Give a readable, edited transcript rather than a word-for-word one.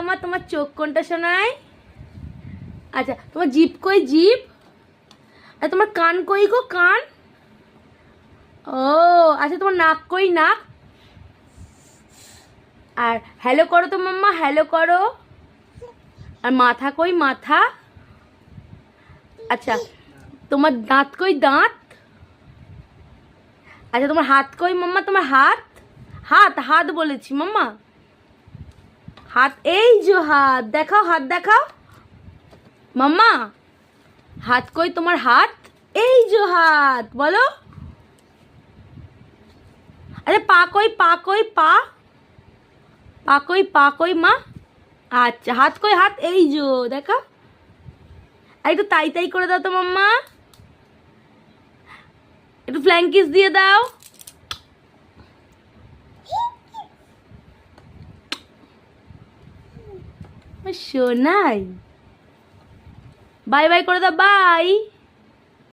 মাম্মা তোমার চোখ কোনটা শোনায়? আচ্ছা তোমার জিভ কই জিভ? আর তোমার কান কই গো কান? ও আচ্ছা তোমার নাক কই নাক? আর হ্যালো করো তো মাম্মা, হ্যালো করো। আর মাথা কই মাথা? আচ্ছা তোমার দাঁত কই দাঁত? আচ্ছা তোমার হাত কই মাম্মা, তোমার হাত? হাত হাত বলেছি মাম্মা, হাত এই যে হাত দেখাও, হাত দেখাও মাম্মা। হাত কই তোমার হাত? এই যে হাত বলো। আরে পা কই পা কই পা? পা কই পা কই মা? আচ্ছা হাত কই হাত? এই যে দেখাও। আর একটু তাই তাই করে দাও তো মাম্মা, একটু ফ্ল্যাং কিস দিয়ে দাও। শোনাই বাই বাই করে দাও, বাই।